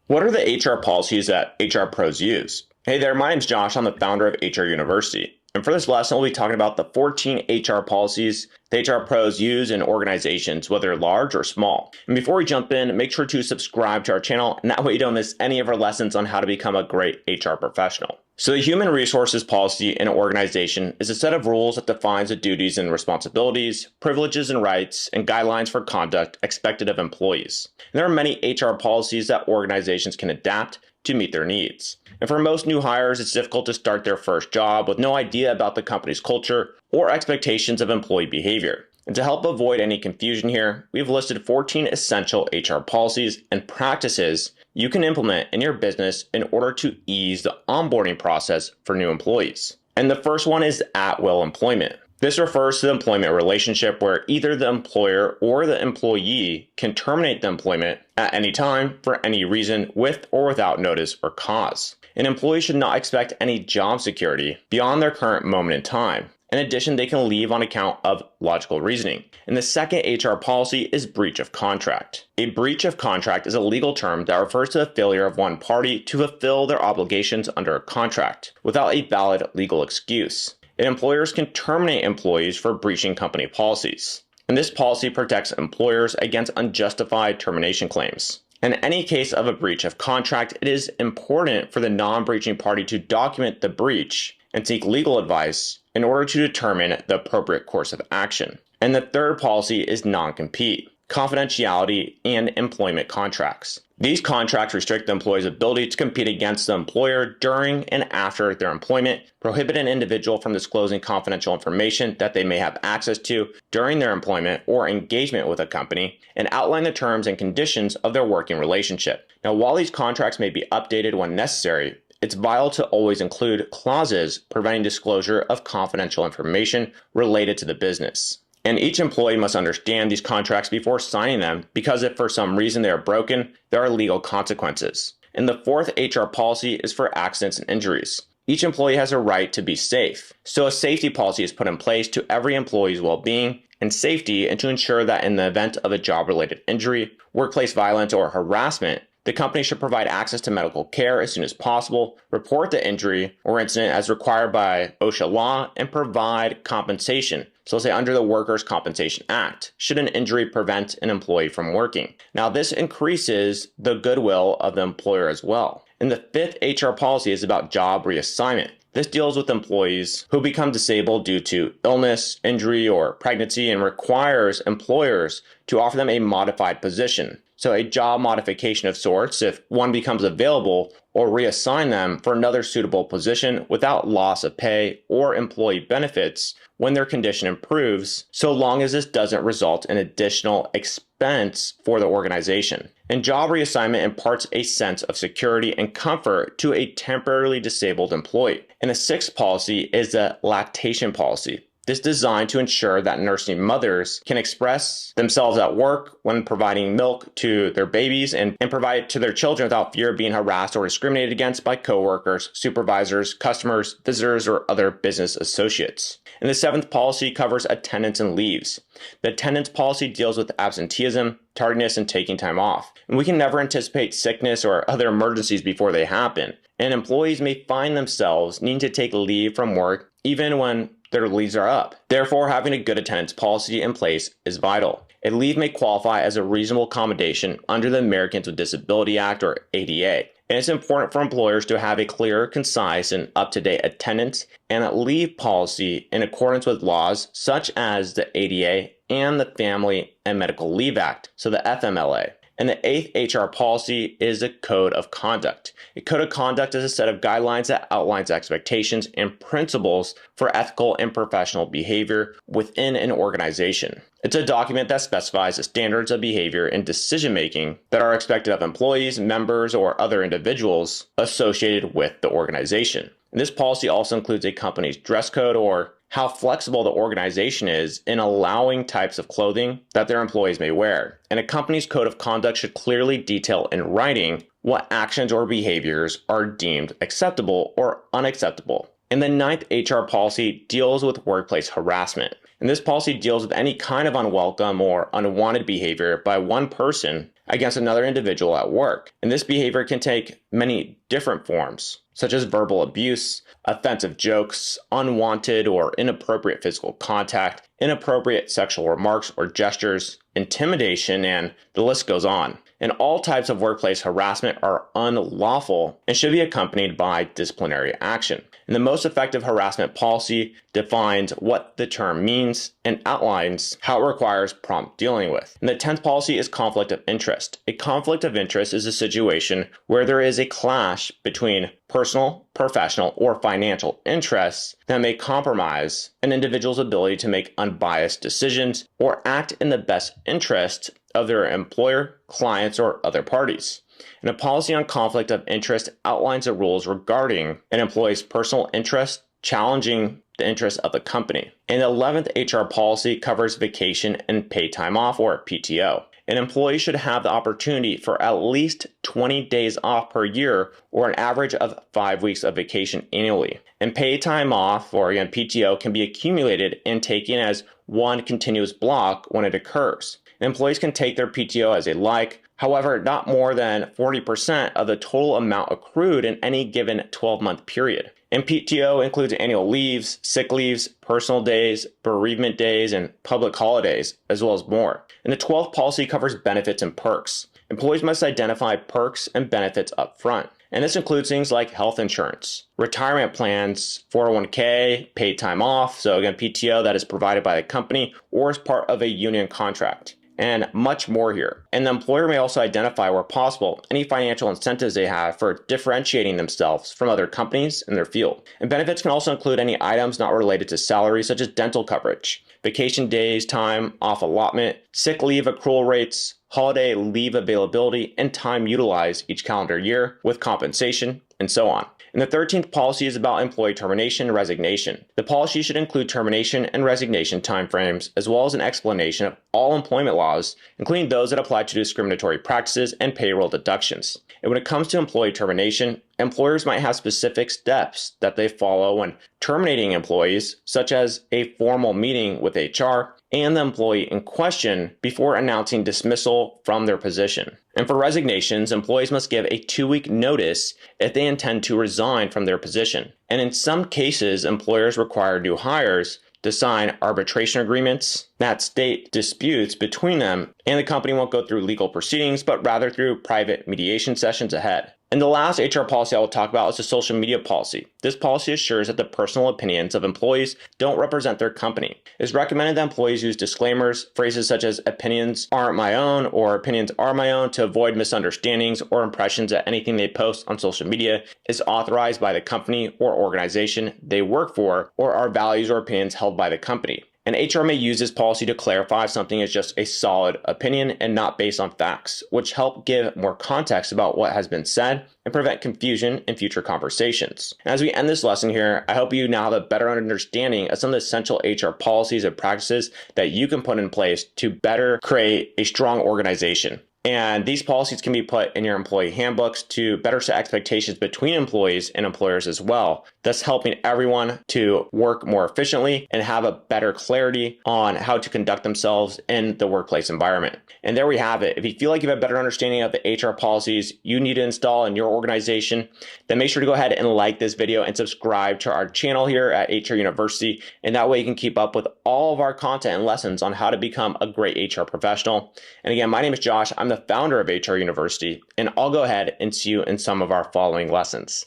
What are the HR policies that HR pros use? Hey there, my name's Josh. I'm the founder of HR University. And for this lesson, we'll be talking about the 14 HR policies that HR pros use in organizations, whether large or small. And before we jump in, make sure to subscribe to our channel, and that way you don't miss any of our lessons on how to become a great HR professional. So the human resources policy in an organization is a set of rules that defines the duties and responsibilities, privileges and rights, and guidelines for conduct expected of employees. And there are many HR policies that organizations can adapt to meet their needs. And for most new hires, it's difficult to start their first job with no idea about the company's culture or expectations of employee behavior. And to help avoid any confusion here, we've listed 14 essential HR policies and practices you can implement in your business in order to ease the onboarding process for new employees. And the first one is at-will employment. This refers to the employment relationship where either the employer or the employee can terminate the employment at any time for any reason with or without notice or cause. An employee should not expect any job security beyond their current moment in time. In addition, they can leave on account of logical reasoning. And the second HR policy is breach of contract. A breach of contract is a legal term that refers to the failure of one party to fulfill their obligations under a contract without a valid legal excuse. And employers can terminate employees for breaching company policies. And this policy protects employers against unjustified termination claims. In any case of a breach of contract, it is important for the non-breaching party to document the breach and seek legal advice in order to determine the appropriate course of action. And the third policy is non-compete, confidentiality, and employment contracts. These contracts restrict the employee's ability to compete against the employer during and after their employment, prohibit an individual from disclosing confidential information that they may have access to during their employment or engagement with a company, and outline the terms and conditions of their working relationship. Now, while these contracts may be updated when necessary, it's vital to always include clauses preventing disclosure of confidential information related to the business. And each employee must understand these contracts before signing them, because if for some reason they are broken, there are legal consequences. And the fourth HR policy is for accidents and injuries. Each employee has a right to be safe. So a safety policy is put in place to every employee's well-being and safety, and to ensure that in the event of a job-related injury, workplace violence, or harassment, the company should provide access to medical care as soon as possible, report the injury or incident as required by OSHA law, and provide compensation. So say under the Workers' Compensation Act, should an injury prevent an employee from working. Now this increases the goodwill of the employer as well. And the fifth HR policy is about job reassignment. This deals with employees who become disabled due to illness, injury, or pregnancy, and requires employers to offer them a modified position. So a job modification of sorts if one becomes available, or reassign them for another suitable position without loss of pay or employee benefits when their condition improves, so long as this doesn't result in additional expense for the organization. And job reassignment imparts a sense of security and comfort to a temporarily disabled employee. And the sixth policy is the lactation policy. This is designed to ensure that nursing mothers can express themselves at work when providing milk to their babies and provide it to their children without fear of being harassed or discriminated against by coworkers, supervisors, customers, visitors, or other business associates. And the seventh policy covers attendance and leaves. The attendance policy deals with absenteeism, tardiness, and taking time off. And we can never anticipate sickness or other emergencies before they happen. And employees may find themselves needing to take leave from work even when their leaves are up. Therefore, having a good attendance policy in place is vital. A leave may qualify as a reasonable accommodation under the Americans with Disability Act, or ADA. And it's important for employers to have a clear, concise, and up-to-date attendance and a leave policy in accordance with laws such as the ADA and the Family and Medical Leave Act, so the FMLA. And the eighth HR policy is a code of conduct. A code of conduct is a set of guidelines that outlines expectations and principles for ethical and professional behavior within an organization. It's a document that specifies the standards of behavior and decision-making that are expected of employees, members, or other individuals associated with the organization. And this policy also includes a company's dress code, or how flexible the organization is in allowing types of clothing that their employees may wear. And a company's code of conduct should clearly detail in writing what actions or behaviors are deemed acceptable or unacceptable. And the ninth HR policy deals with workplace harassment. And this policy deals with any kind of unwelcome or unwanted behavior by one person against another individual at work. And this behavior can take many different forms, such as verbal abuse, offensive jokes, unwanted or inappropriate physical contact, inappropriate sexual remarks or gestures, intimidation, and the list goes on. And all types of workplace harassment are unlawful and should be accompanied by disciplinary action. And the most effective harassment policy defines what the term means and outlines how it requires prompt dealing with. And the 10th policy is conflict of interest. A conflict of interest is a situation where there is a clash between personal, professional, or financial interests that may compromise an individual's ability to make unbiased decisions or act in the best interest of their employer, clients, or other parties. And a policy on conflict of interest outlines the rules regarding an employee's personal interest challenging the interests of the company. And the 11th HR policy covers vacation and paid time off, or PTO. An employee should have the opportunity for at least 20 days off per year, or an average of 5 weeks of vacation annually. And paid time off, or again PTO, can be accumulated and taken as one continuous block when it occurs. Employees can take their PTO as they like, however, not more than 40% of the total amount accrued in any given 12-month period. And PTO includes annual leaves, sick leaves, personal days, bereavement days, and public holidays, as well as more. And the 12th policy covers benefits and perks. Employees must identify perks and benefits up front. And this includes things like health insurance, retirement plans, 401k, paid time off, so again, PTO that is provided by the company or as part of a union contract, and much more here. And the employer may also identify, where possible, any financial incentives they have for differentiating themselves from other companies in their field. And benefits can also include any items not related to salary, such as dental coverage, vacation days, time off allotment, sick leave accrual rates, holiday leave availability, and time utilized each calendar year with compensation, and so on. And the 13th policy is about employee termination and resignation. The policy should include termination and resignation timeframes, as well as an explanation of all employment laws, including those that apply to discriminatory practices and payroll deductions. And when it comes to employee termination, employers might have specific steps that they follow when terminating employees, such as a formal meeting with HR and the employee in question before announcing dismissal from their position. And for resignations, employees must give a 2-week notice if they intend to resign from their position. And in some cases, employers require new hires to sign arbitration agreements that state disputes between them, and the company won't go through legal proceedings, but rather through private mediation sessions ahead. And the last HR policy I will talk about is the social media policy. This policy assures that the personal opinions of employees don't represent their company. It is recommended that employees use disclaimers, phrases such as opinions aren't my own or opinions are my own, to avoid misunderstandings or impressions that anything they post on social media is authorized by the company or organization they work for, or are values or opinions held by the company. And HR may use this policy to clarify if something is just a solid opinion and not based on facts, which help give more context about what has been said and prevent confusion in future conversations. And as we end this lesson here, I hope you now have a better understanding of some of the essential HR policies and practices that you can put in place to better create a strong organization. And these policies can be put in your employee handbooks to better set expectations between employees and employers as well, thus helping everyone to work more efficiently and have a better clarity on how to conduct themselves in the workplace environment. And there we have it. If you feel like you have a better understanding of the HR policies you need to install in your organization, then make sure to go ahead and like this video and subscribe to our channel here at HR University. And that way you can keep up with all of our content and lessons on how to become a great HR professional. And again, my name is Josh. I'm the founder of HR University, and I'll go ahead and see you in some of our following lessons.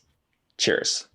Cheers.